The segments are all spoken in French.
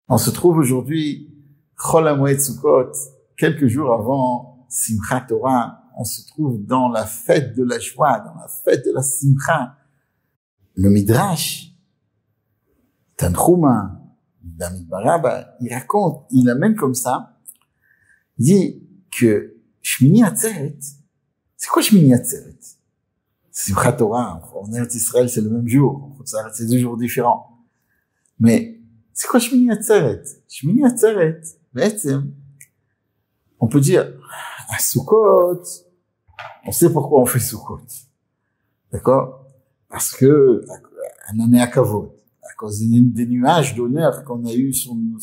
On se trouve aujourd'hui, Chol HaMoed Sukkot, quelques jours avant Simchat Torah, on se trouve dans la fête de la joie, dans la fête de la Simcha. Le Midrash, Tanchuma, Bamidbar Rabba, il raconte, il amène comme ça, il dit que Shmini Atzeret, c'est quoi Shmini Atzeret? Simchat Torah, en Eretz Israël, c'est le même jour, c'est 2 jours différents. Mais, c'est quoi Shmini Atzeret? Shmini Atzeret, בעצם, on peut dire, à Sukkot, on sait pourquoi on fait Sukkot. D'accord? Parce que, un année à Kavod, à cause des nuages d'honneur qu'on a eu sur nous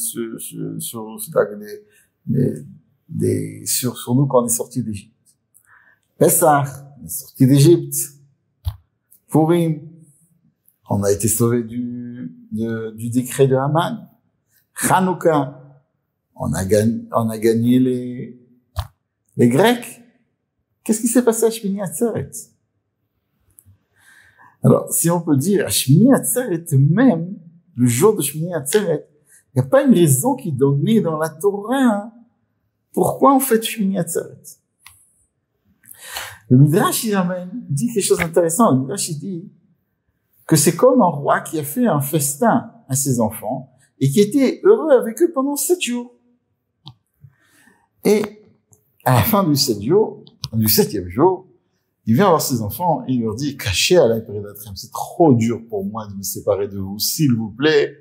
quand on est sorti d'Égypte. Pessah, on est sorti d'Égypte. Purim, on a été sauvé du décret de Haman. Hanouka, on a gagné les Grecs. Qu'est-ce qui s'est passé à Shmini Atzeret? Alors, si on peut dire, à Shmini Atzeret, même, le jour de Shmini Atzeret, il n'y a pas une raison qui est donnée dans la Torah, pourquoi on fait Shmini Atzeret. Le Midrash, il dit quelque chose d'intéressant. Le Midrash, il dit que c'est comme un roi qui a fait un festin à ses enfants et qui était heureux avec eux pendant 7 jours. Et à la fin du 7e jour, il vient voir ses enfants et il leur dit, cachez à la Pérédatrem, c'est trop dur pour moi de me séparer de vous, s'il vous plaît,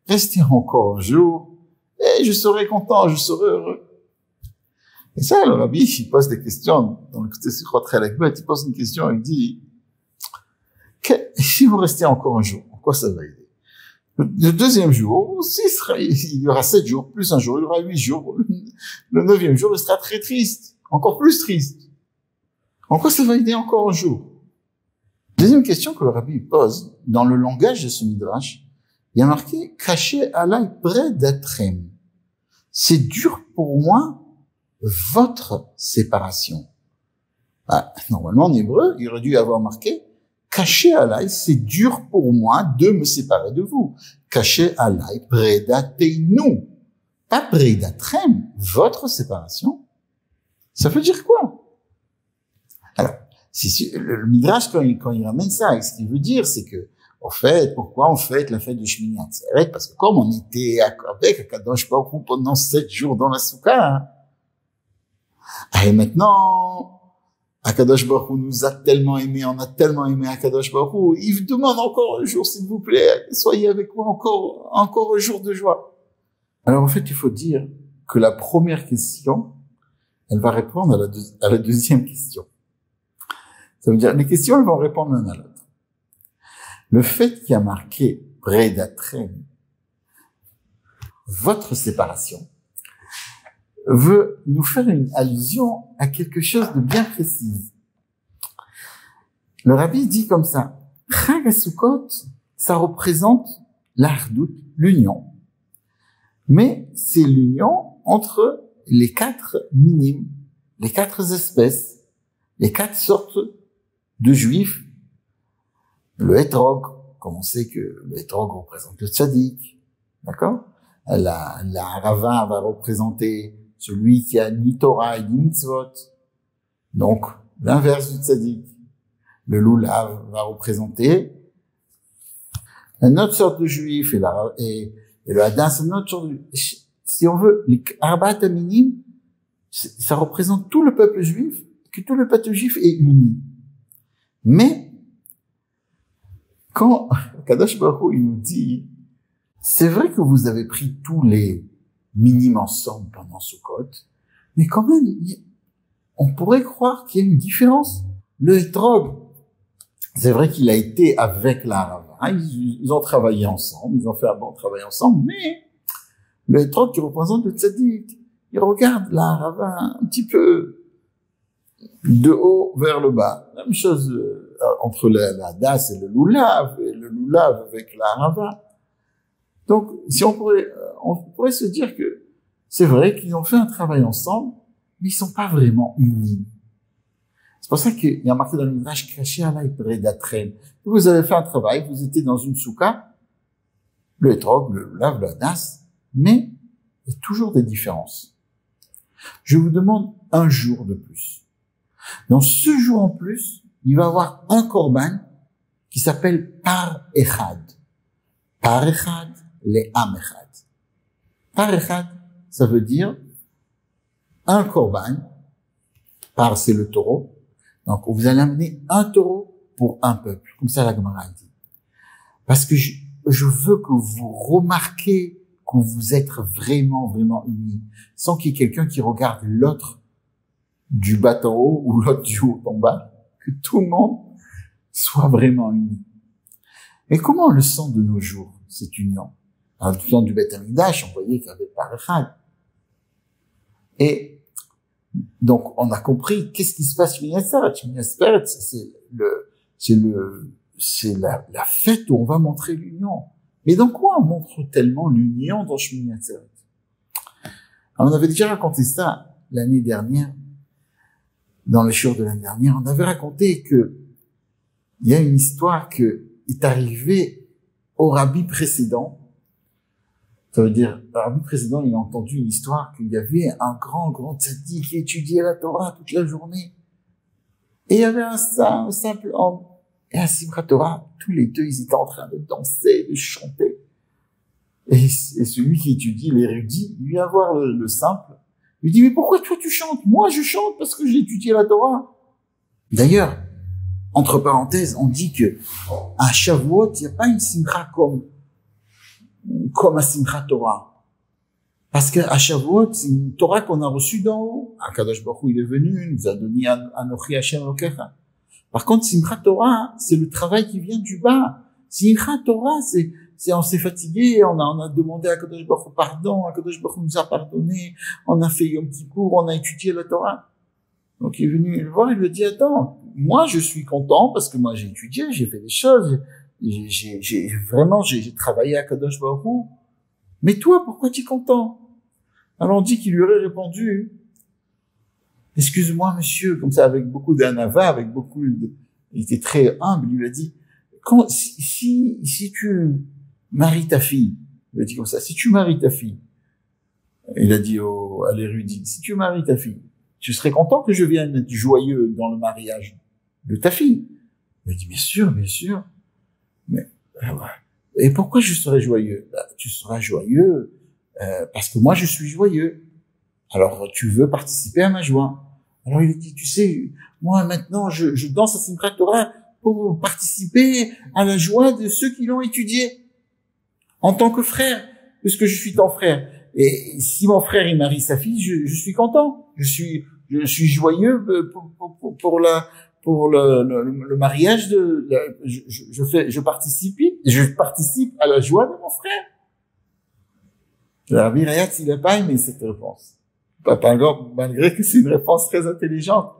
restez encore un jour et je serai content, je serai heureux. Et ça, le rabbi, il pose des questions, dans le côté Sichot Chelek-Bet, il pose une question, il dit, si vous restez encore un jour, en quoi ça va aider? Le 2e jour, il y aura 7 jours, plus un jour, il y aura 8 jours. Le 9e jour, il sera très triste, encore plus triste. En quoi ça va aider encore un jour? Deuxième question que le rabbi pose, dans le langage de ce midrash, il y a marqué, caché alay predatrem. C'est dur pour moi, votre séparation. Normalement, en hébreu, il aurait dû avoir marqué, caché alay, c'est dur pour moi de me séparer de vous. Caché alay predateinu. Pas predatrem, votre séparation. Ça veut dire quoi? Alors, le Midrash, quand il ramène ça, ce qu'il veut dire, c'est que, en fait, pourquoi on fête la fête de Shmini Atzeret? Parce que comme on était avec Akadosh Baruch Hu pendant 7 jours dans la soukha, et maintenant, Akadosh Baruch Hu nous a tellement aimés, on a tellement aimé Akadosh Baruch Hu, il demande encore un jour, s'il vous plaît, soyez avec moi encore un jour de joie. Alors, en fait, il faut dire que la première question, elle va répondre à la deuxième question. Ça veut dire, les questions, elles vont répondre l'une à l'autre. Le fait qu'il y a marqué Predatrem, votre séparation, veut nous faire une allusion à quelque chose de bien précis. Le rabbi dit comme ça, Chag HaSukkot, ça représente l'Achdout, l'union. Mais c'est l'union entre les 4 minimes, les 4 espèces, les 4 sortes de juifs. Le Hétrog, comme on sait que le Hétrog représente le Tzadik, d'accord? La Harava va représenter celui qui a ni Torah ni Mitzvot, donc l'inverse du Tzadik. Le Lulav va représenter une autre sorte de juif, et le Hadin, c'est une autre sorte de juif. Si on veut, les Arbaat Aminim, ça représente tout le peuple juif, que tout le peuple juif est uni. Mais, quand Kadosh Baruch Hu, il nous dit, c'est vrai que vous avez pris tous les minimes ensemble pendant Sukkot, mais quand même, on pourrait croire qu'il y a une différence. Le Hétrog, c'est vrai qu'il a été avec la Harava, ils ont travaillé ensemble, ils ont fait un bon travail ensemble, mais le Hétrog qui représente le Tzadik, il regarde la Harava un petit peu de haut vers le bas. La même chose entre la Das et le Lulav avec la Harava. Donc, si on pourrait se dire que c'est vrai qu'ils ont fait un travail ensemble, mais ils sont pas vraiment unis. C'est pour ça qu'il y a marqué dans le Midrash, caché alay predatrem. Vous avez fait un travail, vous étiez dans une soukha, le Hétrog, le Lulav, le Das, Mais il y a toujours des différences. Je vous demande un jour de plus. Dans ce jour en plus, il va y avoir un korban qui s'appelle Par Echad. Par Echad, les Am Echad. Par Echad, ça veut dire un korban. Par, c'est le taureau. Donc, vous allez amener un taureau pour un peuple. Comme ça, la Gemara dit. Parce que je veux que vous remarquez que vous êtes vraiment, vraiment unis. Sans qu'il y ait quelqu'un qui regarde l'autre du bas en haut ou l'autre du haut en bas. Que tout le monde soit vraiment uni. Et comment on le sent de nos jours, cette union? Alors, tout le temps du Beth Amikdash, on voyait qu'il y avait Par Echad. Et donc, on a compris qu'est-ce qui se passe chez Shmini Atzeret. Shmini Atzeret, c'est la fête où on va montrer l'union. Mais dans quoi on montre tellement l'union dans Shmini Atzeret? Alors, on avait déjà raconté ça l'année dernière, dans le shiur de l'année dernière. On avait raconté que il y a une histoire que est arrivée au rabbi précédent. Ça veut dire, le rabbi précédent, il a entendu une histoire qu'il y avait un grand tzaddik qui étudiait la Torah toute la journée. Et il y avait un simple homme. Et à Simchat Torah, tous les deux, ils étaient en train de danser, de chanter. Et celui qui étudie l'érudit, il vient voir le simple. Il lui dit, mais pourquoi toi tu chantes? Moi je chante parce que j'ai étudié la Torah. D'ailleurs, entre parenthèses, on dit que à Shavuot, il n'y a pas une simcha comme à Simchat Torah. Parce qu'à Shavuot, c'est une Torah qu'on a reçue d'en haut. Akadosh Baruch Hu, il est venu, il nous a donné Anochi Hashem Elokecha. Par contre, Simchat Torah, c'est le travail qui vient du bas. Simchat Torah, on s'est fatigué, on a demandé à Akadosh Baruch Hu pardon, Akadosh Baruch Hu nous a pardonné, on a fait Yom Kippour, on a étudié la Torah. Donc il est venu le voir, il lui a dit, attends, moi je suis content parce que moi j'ai étudié, j'ai fait des choses, j'ai travaillé à Akadosh Baruch Hu. Mais toi, pourquoi tu es content? Alors on dit qu'il lui aurait répondu, excuse-moi monsieur, comme ça avec beaucoup d'anava, il était très humble, il lui a dit, si tu maries ta fille, il a dit comme ça, si tu maries ta fille, il a dit à l'érudit, si tu maries ta fille, tu serais content que je vienne être joyeux dans le mariage de ta fille? Il a dit, bien sûr, mais, et pourquoi je serais joyeux? Tu seras joyeux, parce que moi je suis joyeux. Alors tu veux participer à ma joie. Alors il a dit, tu sais, moi maintenant je danse à Simchat Torah pour participer à la joie de ceux qui l'ont étudié. En tant que frère, puisque je suis ton frère. Et si mon frère il marie sa fille, je suis content. Je suis joyeux pour le mariage je participe à la joie de mon frère. Le Rabbi Rayatz, il n'a pas aimé cette réponse. Malgré que c'est une réponse très intelligente.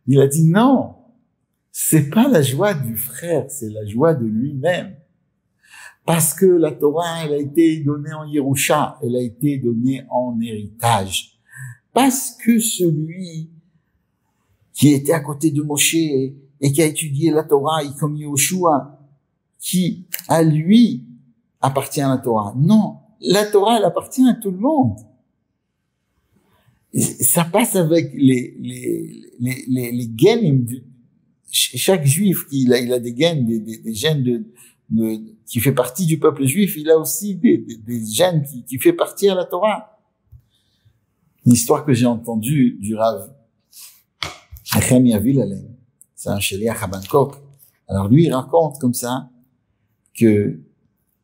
Il a dit non. C'est pas la joie du frère, c'est la joie de lui-même. Parce que la Torah, elle a été donnée en Yerusha, elle a été donnée en héritage. Parce que celui qui était à côté de Moshe et qui a étudié la Torah, comme Yehoshua, qui à lui appartient à la Torah. Non, la Torah, elle appartient à tout le monde. Et ça passe avec les gènes. Chaque juif, il a des gènes, des gènes qui fait partie du peuple juif. Il a aussi des gènes qui fait partie à la Torah. Une histoire que j'ai entendue du Rav Hachem Yavil Alem, c'est un sheliach à Bangkok. Alors lui, il raconte comme ça que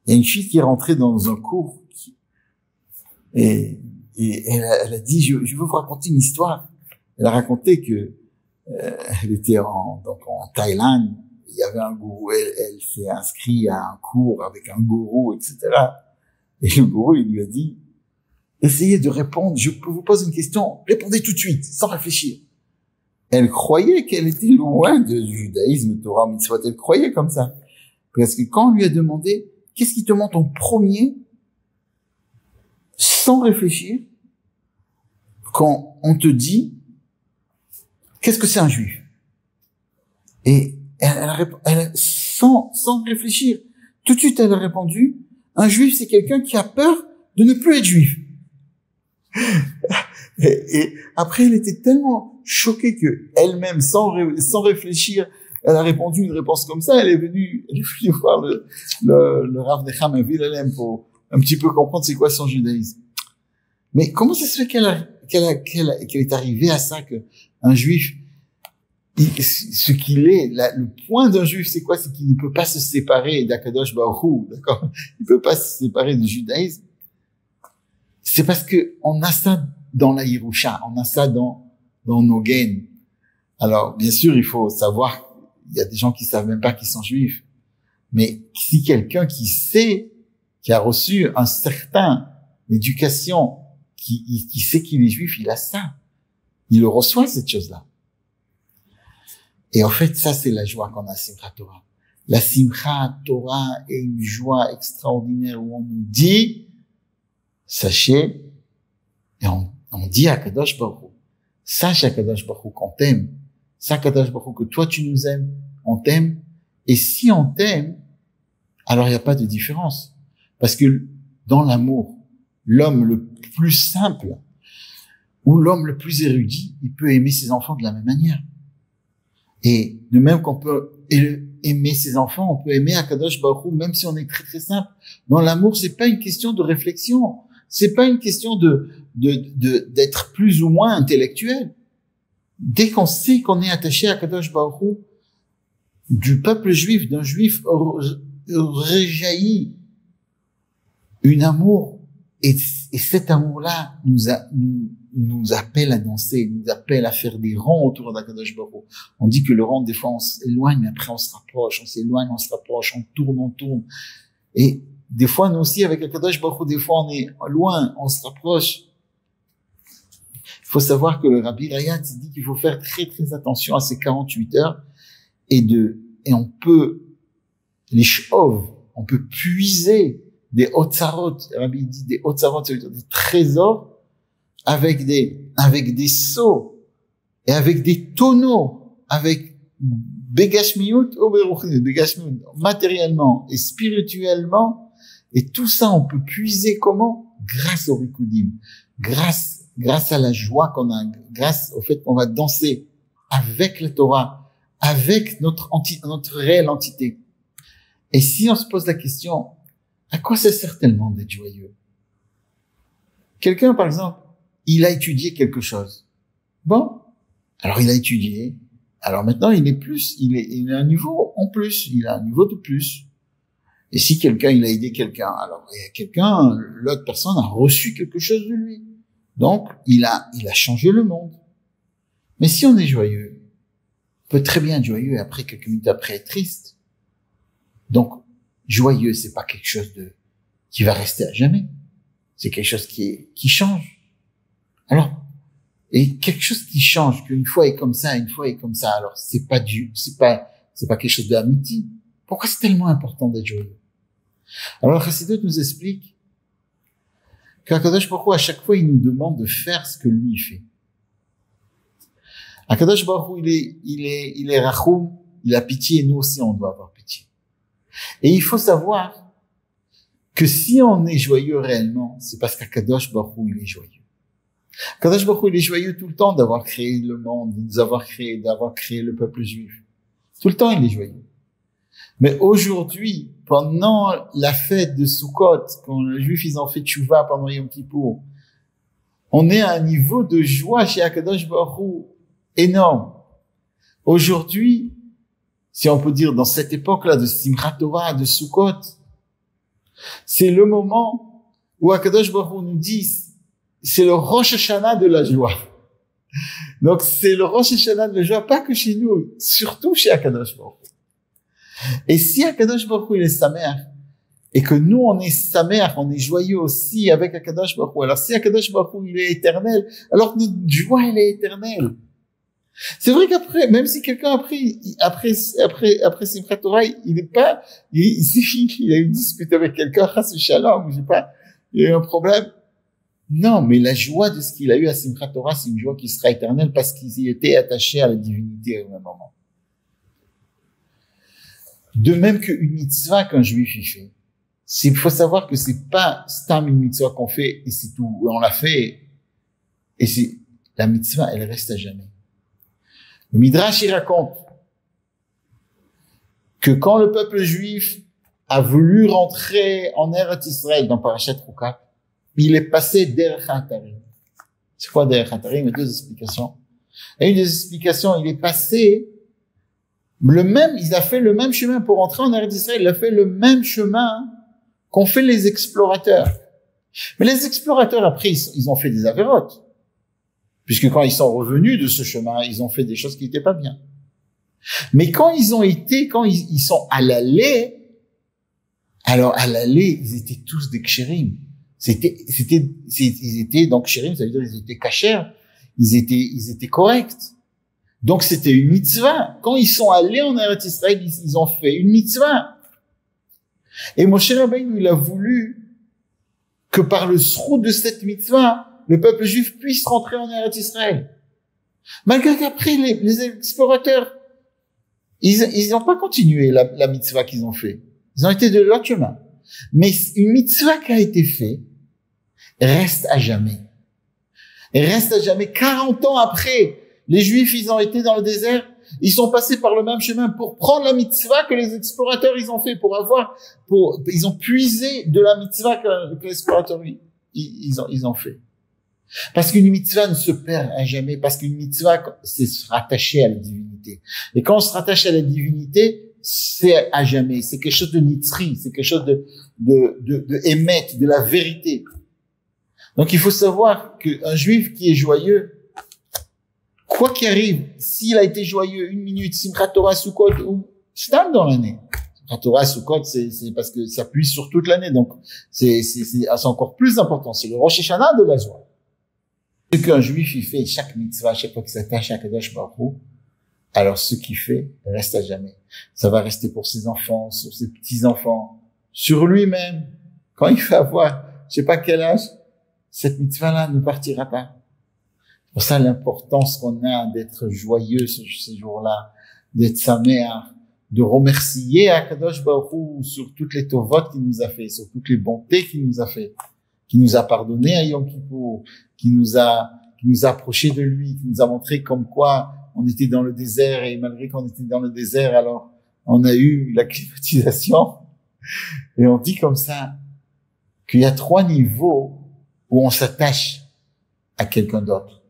il y a une fille qui est rentrée dans un cours et elle a dit, je veux vous raconter une histoire. Elle a raconté que elle était en Thaïlande, il y avait un gourou, elle s'est inscrite à un cours avec un gourou, etc. Et le gourou, il lui a dit, essayez de répondre, je vous pose une question, répondez tout de suite, sans réfléchir. Elle croyait qu'elle était loin du judaïsme, Torah, Mitzvot, elle croyait comme ça. Parce que quand on lui a demandé, qu'est-ce qui te monte en premier, sans réfléchir, quand on te dit, qu'est-ce que c'est un juif? Et elle sans réfléchir, tout de suite elle a répondu, un juif c'est quelqu'un qui a peur de ne plus être juif. Et après, elle était tellement choquée que elle-même, sans réfléchir, elle a répondu une réponse comme ça. Elle est venue voir le Rav Necham Villalem pour un petit peu comprendre c'est quoi son judaïsme. Mais comment ça se fait qu'elle est arrivée à ça, que un juif, ce qu'il est, le point d'un juif, c'est quoi? C'est qu'il ne peut pas se séparer d'Akadosh Baruch Hu, d'accord? Il ne peut pas se séparer du judaïsme. C'est parce que on a ça dans la Yerusha, on a ça dans nos gènes. Alors, bien sûr, il faut savoir, il y a des gens qui savent même pas qu'ils sont juifs. Mais si quelqu'un qui sait, qui a reçu un certain éducation, qui sait qu'il est juif, il a ça. Il le reçoit, cette chose-là. Et en fait, ça, c'est la joie qu'on a à Simchat Torah. La Simchat Torah est une joie extraordinaire où on nous dit, sachez, et on dit à Kadosh Baruch Hu, sache à Kadosh Baruch Hu qu'on t'aime, sache à Kadosh Baruch Hu que toi tu nous aimes, on t'aime, et si on t'aime, alors il n'y a pas de différence. Parce que dans l'amour, l'homme le plus simple, ou l'homme le plus érudit, il peut aimer ses enfants de la même manière. Et de même qu'on peut aimer ses enfants, on peut aimer Akadosh Baruch Hu, même si on est très très simple. Dans l'amour, c'est pas une question de réflexion. C'est pas une question d'être plus ou moins intellectuel. Dès qu'on sait qu'on est attaché à Akadosh Baruch Hu, du peuple juif, d'un juif réjaillit un amour, et cet amour-là nous appelle à danser, nous appelle à faire des ronds autour d'Akadosh Baruch Hu. On dit que le rond, des fois, on s'éloigne, mais après on se rapproche, on s'éloigne, on se rapproche, on tourne. Et des fois, nous aussi, avec Akadosh Baruch Hu, des fois, on est loin, on se rapproche. Il faut savoir que le Rabbi Rayat dit qu'il faut faire très, très attention à ces 48 heures et on peut, les shov, on peut puiser des otzarot. Le Rabbi dit des otzarot, ça veut dire des trésors avec des seaux et avec des tonneaux, avec begashmiut ou beruchni, begashmiut, matériellement et spirituellement. Et tout ça, on peut puiser comment? Grâce au rikudim, grâce à la joie qu'on a, grâce au fait qu'on va danser avec la Torah, avec notre réelle entité. Et si on se pose la question, à quoi ça sert tellement d'être joyeux? Quelqu'un, par exemple, il a étudié quelque chose. Bon, alors il a étudié. Alors maintenant, il a un niveau en plus, il a un niveau de plus. Et si il a aidé quelqu'un, alors l'autre personne a reçu quelque chose de lui. Donc, il a changé le monde. Mais si on est joyeux, on peut très bien être joyeux et après, quelques minutes après, être triste. Donc, joyeux, c'est pas quelque chose qui va rester à jamais. C'est quelque chose qui change. Alors, et quelque chose qui change, qu'une fois est comme ça, une fois est comme ça. Alors, c'est pas quelque chose d'amitié. Pourquoi c'est tellement important d'être joyeux? Alors, Chassidut nous explique qu'Akadosh Baruch Hu, à chaque fois, il nous demande de faire ce que lui fait. Akadosh Baruch Hu, il est rachum, il a pitié, et nous aussi, on doit avoir pitié. Et il faut savoir que si on est joyeux réellement, c'est parce qu'Akadosh Baruch Hu, il est joyeux. Akadosh Baruch Hu, il est joyeux tout le temps d'avoir créé le monde, d'avoir créé le peuple juif. Tout le temps, il est joyeux. Mais aujourd'hui, pendant la fête de Sukkot, quand les Juifs, ils ont fait tchouva pendant Yom Kippour, on est à un niveau de joie chez Akadosh Baruch Hu énorme. Aujourd'hui, si on peut dire dans cette époque-là de Simchat Torah, de Sukkot, c'est le moment où Akadosh Baruch Hu nous dit, c'est le Rosh Hashanah de la joie. Donc c'est le Rosh Hashanah de la joie, pas que chez nous, surtout chez Akadosh Baruch Hu. Et si Akadosh Baruch Hu il est sa mère, et que nous on est sa mère, on est joyeux aussi avec Akadosh Baruch Hu, alors si Akadosh Baruch Hu il est éternel, alors notre joie elle est éternelle. C'est vrai qu'après, même si quelqu'un après Simchat Torah, il a eu une dispute avec quelqu'un, chas v'shalom, il y a eu un problème. Non, mais la joie de ce qu'il a eu à Simchat Torah, c'est une joie qui sera éternelle parce qu'il y était attaché à la divinité au même moment. De même qu'une mitzvah qu'un juif y fait, Il faut savoir que c'est pas stam une mitzvah qu'on fait et c'est tout. On l'a fait et c'est, la mitzvah, elle reste à jamais. Le Midrash, il raconte que quand le peuple juif a voulu rentrer en Eretz Israël dans Parashat Chukat, il est passé derech Hatarim. C'est quoi derech Hatarim? Il y a deux explications. Et une des explications, il est passé il a fait le même chemin pour rentrer en Eretz Israël. Il a fait le même chemin qu'ont fait les explorateurs. Mais les explorateurs, après, ils ont fait des avérotes. Puisque quand ils sont revenus de ce chemin, ils ont fait des choses qui n'étaient pas bien. Mais quand ils sont à l'aller, alors à l'aller, ils étaient tous des kshérim. Ils étaient donc kshérim, ça veut dire ils étaient kashers, ils étaient corrects. Donc c'était une mitzvah. Quand ils sont allés en Eretz Israël, ils ont fait une mitzvah. Et Moshe Rabbeinu, il a voulu que par le srout de cette mitzvah, le peuple juif puisse rentrer en Eretz Israël. Malgré qu'après, les explorateurs, ils n'ont pas continué la mitzvah qu'ils ont fait. Ils ont été de l'autre chemin. Mais une mitzvah qui a été faite reste à jamais. Et reste à jamais. 40 ans après, les Juifs, ils ont été dans le désert. Ils sont passés par le même chemin pour prendre la mitzvah que les explorateurs, ils ont fait, ils ont puisé de la mitzvah que les explorateurs, ils ont fait. Parce qu'une mitzvah ne se perd à jamais, parce qu'une mitzvah, c'est se rattacher à la divinité. Et quand on se rattache à la divinité, c'est à jamais. C'est quelque chose de nitzri, c'est quelque chose de émet, de la vérité. Donc il faut savoir qu'un juif qui est joyeux, quoi qu'il arrive, s'il a été joyeux une minute, Simchat Torah Sukkot ou Stam dans l'année. Simchat Torah Sukkot, c'est parce que ça puise sur toute l'année, donc c'est encore plus important. C'est le Rosh Hashanah de la joie. Ce qu'un juif, il fait chaque mitzvah, chaque fois qu'il s'attache à Kadosh Baruch Hu, alors ce qu'il fait reste à jamais. Ça va rester pour ses enfants, sur ses petits-enfants, sur lui-même. Quand il va avoir, je sais pas quel âge, cette mitzvah-là ne partira pas. C'est pour ça l'importance qu'on a d'être joyeux ces jours-là, d'être saméach, de remercier à Kadosh Baruch Hu sur toutes les tovot qu'il nous a fait, sur toutes les bontés qu'il nous a fait, qui nous a pardonné à Yom Kippour, qui nous a approché de lui, qui nous a montré comme quoi on était dans le désert et malgré qu'on était dans le désert, alors on a eu la climatisation. Et on dit comme ça qu'il y a 3 niveaux où on s'attache à quelqu'un d'autre,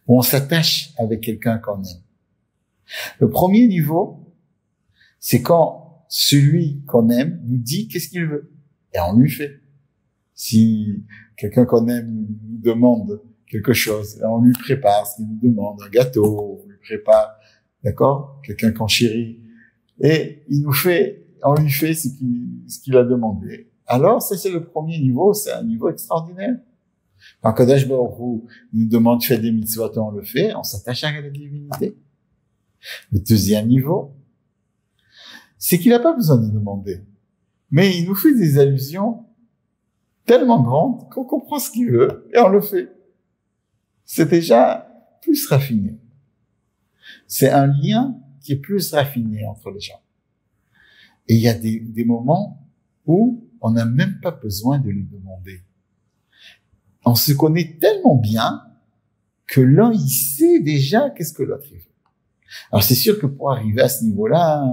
où on s'attache avec quelqu'un qu'on aime. Le premier niveau, c'est quand celui qu'on aime nous dit qu'est-ce qu'il veut et on lui fait. Si quelqu'un qu'on aime nous demande quelque chose, et on lui prépare ce qu'il nous demande, un gâteau, on lui prépare, d'accord, quelqu'un qu'on chérit, et on lui fait ce qu'il a demandé. Alors, ça c'est le premier niveau, c'est un niveau extraordinaire. Quand Kadosh Baruch Hu nous demande de faire des mitzvot, on le fait, on s'attache à la divinité. Le deuxième niveau, c'est qu'il n'a pas besoin de demander, mais il nous fait des allusions tellement grandes qu'on comprend ce qu'il veut et on le fait. C'est déjà plus raffiné. C'est un lien qui est plus raffiné entre les gens. Et il y a des moments où on n'a même pas besoin de lui demander. On se connaît tellement bien que l'un, il sait déjà qu'est-ce que l'autre veut. Alors c'est sûr que pour arriver à ce niveau-là,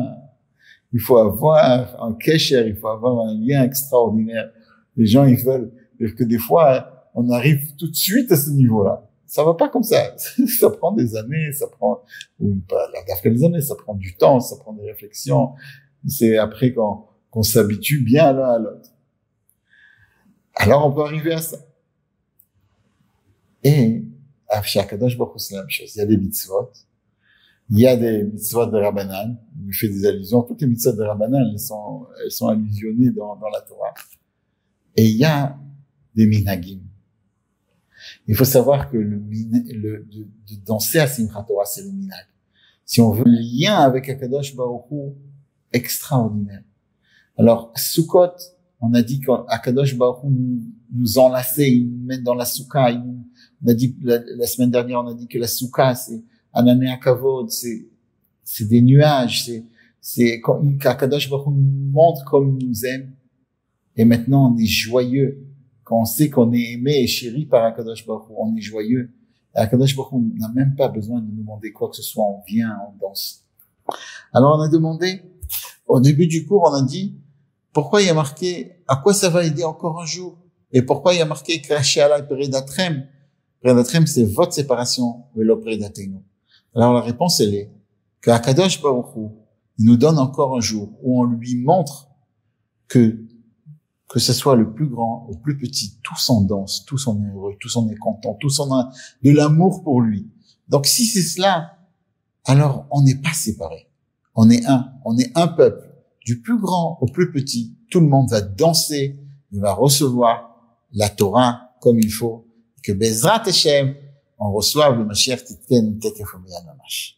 il faut avoir un kesher, il faut avoir un lien extraordinaire. Les gens, ils veulent que des fois, on arrive tout de suite à ce niveau-là. Ça va pas comme ça. Ça prend des années, ça prend, ou pas des années, ça prend du temps, ça prend des réflexions. C'est après qu'on s'habitue bien l'un à l'autre. Alors on peut arriver à ça. Et, à Kadosh Baruch Hu, c'est la même chose. Il y a des mitzvot. Il y a des mitzvot de Rabbanan. Il lui fait des allusions. Toutes les mitzvot de Rabbanan, elles sont allusionnées dans la Torah. Et il y a des minhagim. Il faut savoir que de danser à Simchat Torah, c'est le minhag. Si on veut un lien avec Akadosh Baruch Hu, extraordinaire. Alors, Sukkot, on a dit qu'Akadosh Baruch Hu nous enlaçait, il nous met dans la soukha. On a dit, la semaine dernière, on a dit que la soukha, c'est Anané Akavod, c'est des nuages, c'est qu'Akadosh Baruch Hu nous montre comme il nous aime. Et maintenant, on est joyeux. Quand on sait qu'on est aimé et chéri par Akadosh Baruch Hu, on est joyeux. Et Akadosh Baruch Hu n'a même pas besoin de nous demander quoi que ce soit. On vient, on danse. Alors, on a demandé, au début du cours, on a dit, pourquoi il y a marqué, à quoi ça va aider encore un jour? Et pourquoi il y a marqué, Kraché Alay Peridatrem? Peridatrem, c'est votre séparation, Velo Peridatenu. Alors, la réponse, elle est, que Akadosh Baruch Hu, il nous donne encore un jour où on lui montre que ce soit le plus grand, le plus petit, tous en danse, tous en est heureux, tous en est content, tous en a de l'amour pour lui. Donc, si c'est cela, alors on n'est pas séparés. On est un peuple. Du plus grand au plus petit, tout le monde va danser, il va recevoir la Torah comme il faut, que Bezrat Hashem, on reçoive le Mashiach Titken Tekef Mamash.